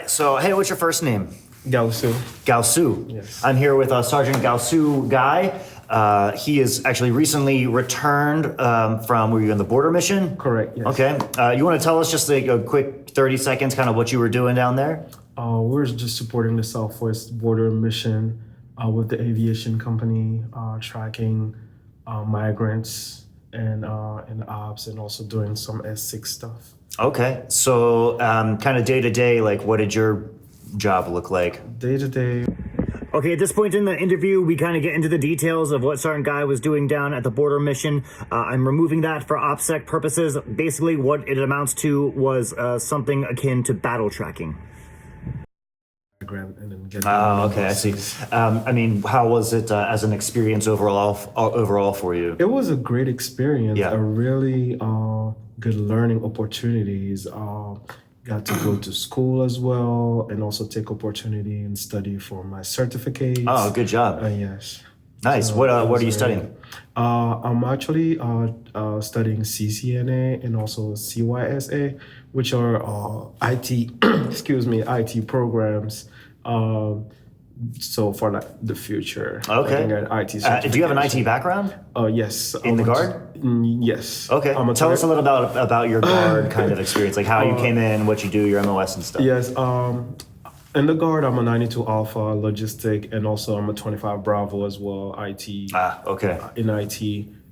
So, hey, what's your first name? Galsu. Galsu. Yes. I'm here with Sergeant Galsu Gueye. He is actually recently returned from, were you on the border mission? Correct, yes. Okay. You want to tell us just like a quick 30 seconds kind of what you were doing down there? We're just supporting the Southwest border mission with the aviation company, tracking migrants and in the ops, and also doing some S6 stuff. Okay. So, kind of day to day, like what did your job look like? Day to day. Okay, at this point in the interview, we kind of get into the details of what Sergeant Gueye was doing down at the border mission. I'm removing that for OPSEC purposes. Basically, what it amounts to was something akin to battle tracking. And then get Okay, I see. I mean, how was it as an experience overall for you? It was a great experience. Yeah. A really good learning opportunities. Got to go to school as well, and also take opportunity and study for my certificates. Oh, good job. Yes. Nice. So What it are was you very studying? good. I'm actually studying CCNA and also CYSA, which are IT, excuse me, IT programs. So for like the future. Okay. I think an IT Do you have an IT certification. background? Yes. In the Guard? Yes. Okay. Tell us a little about your Guard kind of experience, like how you came in, what you do, your MOS and stuff. Yes. In the Guard, I'm a 92 Alpha logistic, and also I'm a 25 Bravo as well, IT. Okay. In IT.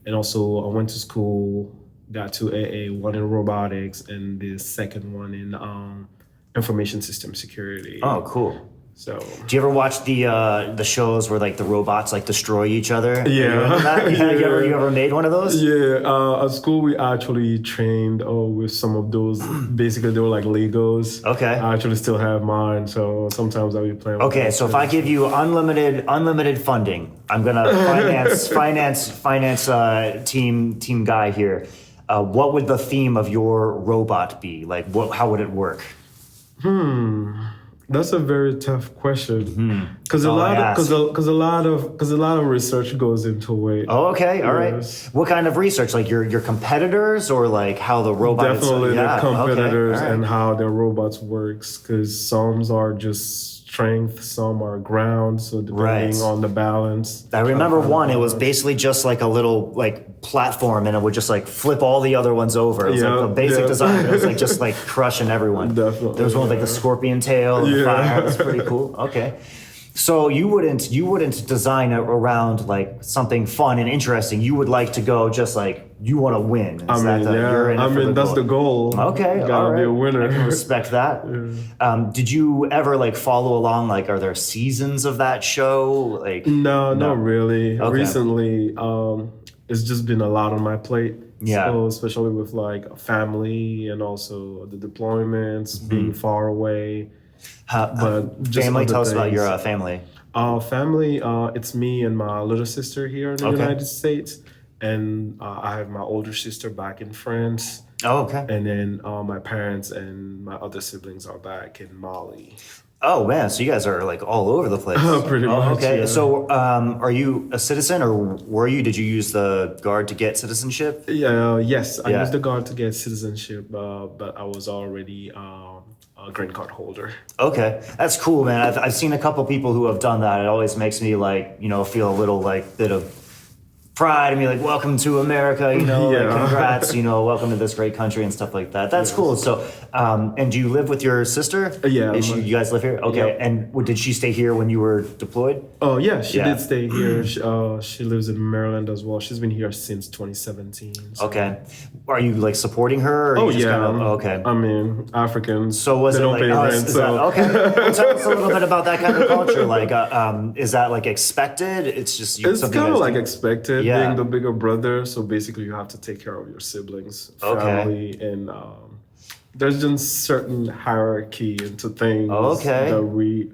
And also I went to school, got to AA, one in robotics, and the second one in information system security. Oh, cool. So Do you ever watch the shows where like the robots like destroy each other? Yeah. You into that? Yeah. You ever made one of those? yeah, at school we actually trained with some of those. Basically, they were like Legos. Okay. I actually still have mine, so sometimes I'll be playing. With Okay, them. so if I give you unlimited funding, I'm gonna finance team guy here. What would the theme of your robot be? Like, how would it work? That's a very tough question because a lot of research goes into it. Oh, okay, all right. Yes. What kind of research? Like your competitors, or like how the robot? Definitely the competitors okay, all right. and how their robots works, because some are just strength, some are ground, so depending on the balance. I remember one. It was basically just like a little like platform, and it would just like flip all the other ones over. It was like the basic design. It was like just like crushing everyone. Definitely. There was one with like the scorpion tail and the fire. That's pretty cool. Okay. So you wouldn't design it around like something fun and interesting. You would like to go just like you want to win. That's the goal. Okay, you gotta all right. be a winner. I can respect that. Did you ever like follow along? Like, are there seasons of that show? Like, No, not really. Okay. Recently, it's just been a lot on my plate. Yeah. So especially with like family and also the deployments, being far away. But just family. other Tell us about things. your family. Family, it's me and my little sister here in the United States. And I have my older sister back in France. Oh, okay. And then my parents and my other siblings are back in Mali. Oh man, so you guys are like all over the place. Pretty much. Okay. Yeah. So, are you a citizen, or did you use the Guard to get citizenship? Yes, I Yeah. used the Guard to get citizenship, but I was already a green card holder. Okay, that's cool, man. I've seen a couple people who have done that. It always makes me like feel a little like bit of pride and be like, welcome to America, like, congrats, welcome to this great country and stuff like that. That's cool. So, and do you live with your sister? Yeah. You guys live here? Okay. Yeah. And did she stay here when you were deployed? Oh yeah, she Yeah. did stay here. She lives in Maryland as well. She's been here since 2017. So. Okay. Are you like supporting her? Or Oh you just yeah. Okay. I mean, Africans. So was they it don't like, pay rent, is so. that, okay. Well, tell us a little bit about that kind of culture. Like, is that like expected? It's just It's something kind of that's- like expected, Yeah. being the bigger brother. So basically, you have to take care of your siblings, family, and there's just certain hierarchy into things that we,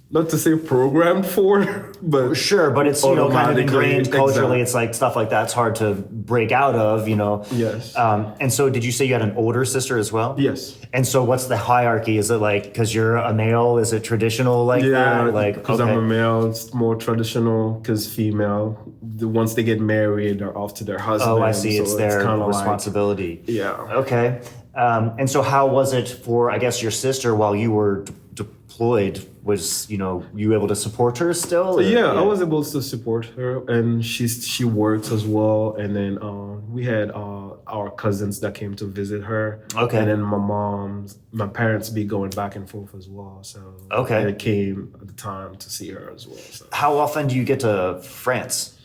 not to say programmed for, but Sure, but it's kind of automatically, ingrained culturally. exactly. It's like stuff like that's hard to break out of. Yes. And so, did you say you had an older sister as well? Yes. And so, what's the hierarchy? Is it like because you're a male? Is it traditional like Yeah, that? Like because I'm a male, it's more traditional. Because female, once they get married, they're off to their husband. Oh, I see. So It's their kinda responsibility. Yeah. Okay. And so, how was it for, I guess, your sister while you were employed, was you able to support her still? Or, yeah, I was able to support her, and she works as well. And then we had our cousins that came to visit her. Okay. And then my parents be going back and forth as well. So okay, they came at the time to see her as well. So. How often do you get to France?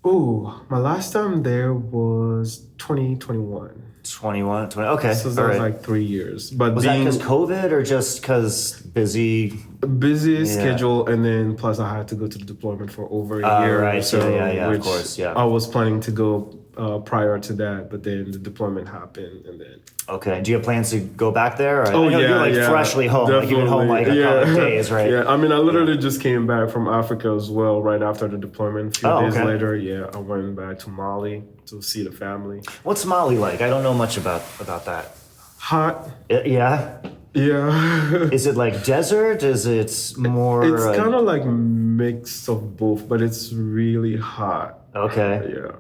Oh, my last time there was 2021. 21, 20. Okay. So that was like 3 years. But was that because COVID or just because busy schedule, and then plus I had to go to the deployment for over a year. Right. So yeah, of course, yeah. I was planning to go prior to that, but then the deployment happened, and then. Okay. Do you have plans to go back there? I know you're freshly home. Definitely. Like you've been home like a couple of days, right? Yeah. I mean, I literally just came back from Africa as well, right after the deployment. A few days later, I went back to Mali to see the family. What's Mali like? I don't know much about that. Hot. Yeah. Yeah. Is it like desert? Is it more? It's kind of like mix of both, but it's really hot. Okay. Yeah.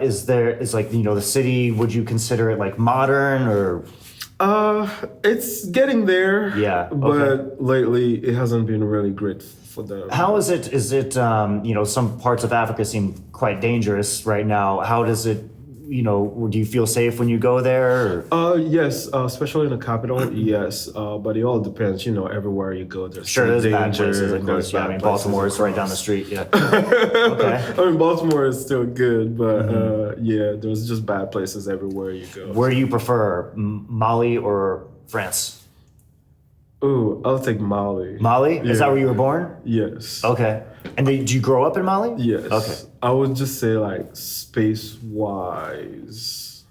Is like the city? Would you consider it like modern or? It's getting there. Yeah. But lately it hasn't been really great for them. How is it? Is it some parts of Africa seem quite dangerous right now? How does it? Do you feel safe when you go there? Or? Yes, especially in the capital, yes. But it all depends, everywhere you go, there's there's danger, bad places, of course. Yeah, I mean, Baltimore is right down the street. Yeah. Okay. I mean, Baltimore is still good, but there's just bad places everywhere you go. Where do you prefer, Mali or France? Ooh, I'll take Mali. Mali? Yeah. Is that where you were born? Yes. Okay. And did you grow up in Mali? Yes. Okay. I would just say like space-wise,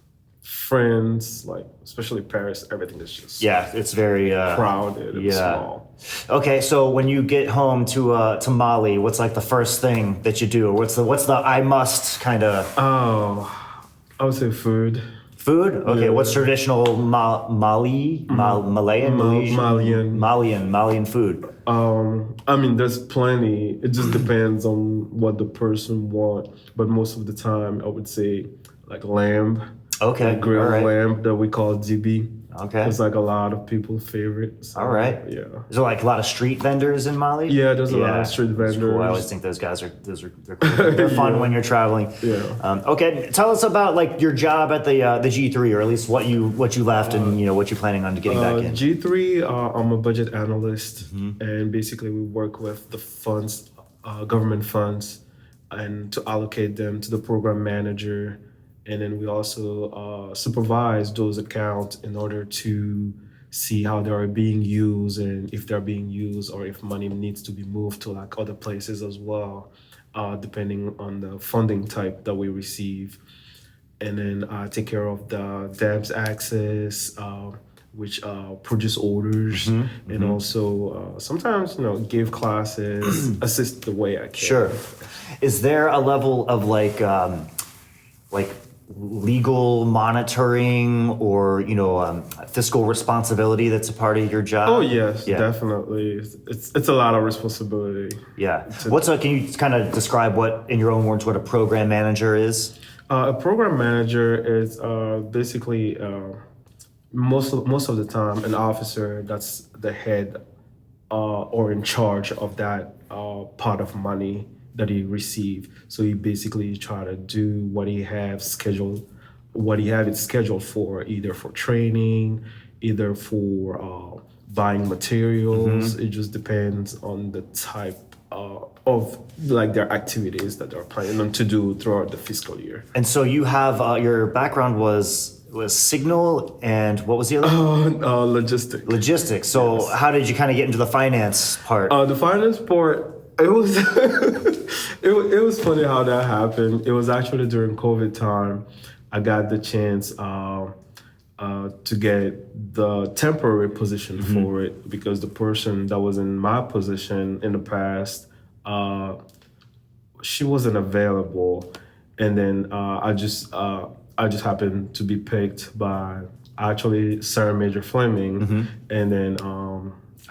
France, like especially Paris, everything is just it's very crowded and small. Okay, so when you get home to Mali, what's like the first thing that you do? What's the I must kind of? Oh, I would say food. Food? Okay, Yeah. what's traditional Malayan food? I mean, there's plenty. It just depends on what the person want. But most of the time, I would say like lamb. Okay, grilled lamb that we call DB. Okay. It's like a lot of people's favorite. So, all right. Yeah. Is there like a lot of street vendors in Mali? Yeah, there's a lot of street vendors. Cool. I always think those guys are they're cool. They're fun when you're traveling. Yeah. Okay, tell us about like your job at the G3, or at least what you left and what you're planning on getting back in. G3, I'm a budget analyst, and basically we work with the funds, government funds, and to allocate them to the program manager. And then we also supervise those accounts in order to see how they are being used and if they're being used or if money needs to be moved to like other places as well, depending on the funding type that we receive. And then take care of the DAMS access, which produce orders, and also sometimes give classes, assist the way I can. Sure. Is there a level of like legal monitoring or fiscal responsibility that's a part of your job? Oh yes, definitely. It's a lot of responsibility. Yeah. Can you kind of describe what, in your own words, what a program manager is? A program manager is basically most of the time an officer that's the head or in charge of that pot of money that he received. So he basically try to do what he have it scheduled for, either for training, either for buying materials. It just depends on the type of like their activities that they're planning to do throughout the fiscal year. And so you have your background was signal, and what was the other? Logistics. Logistics. So how did you kind of get into the finance part? The finance part. It was it was funny how that happened. It was actually during COVID time. I got the chance to get the temporary position for it because the person that was in my position in the past, she wasn't available, and then I just happened to be picked by actually Sarah Major Fleming, and then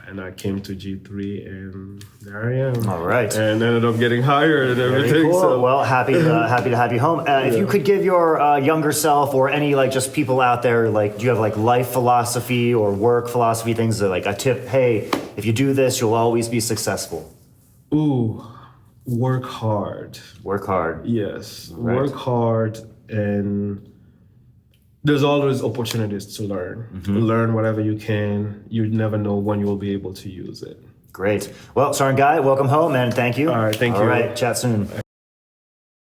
and I came to G3, and there I am. All right. And ended up getting hired and everything. Very cool. So. Well, happy to have you home. If you could give your younger self or any like just people out there, like, do you have like life philosophy or work philosophy things that like a tip? Hey, if you do this, you'll always be successful. Ooh, work hard. Work hard. Yes, right. Work hard, and there's always opportunities to learn. Learn whatever you can. You never know when you will be able to use it. Great. Well, Sergeant Gueye, welcome home, and thank you. All right, thank you. All right, chat soon.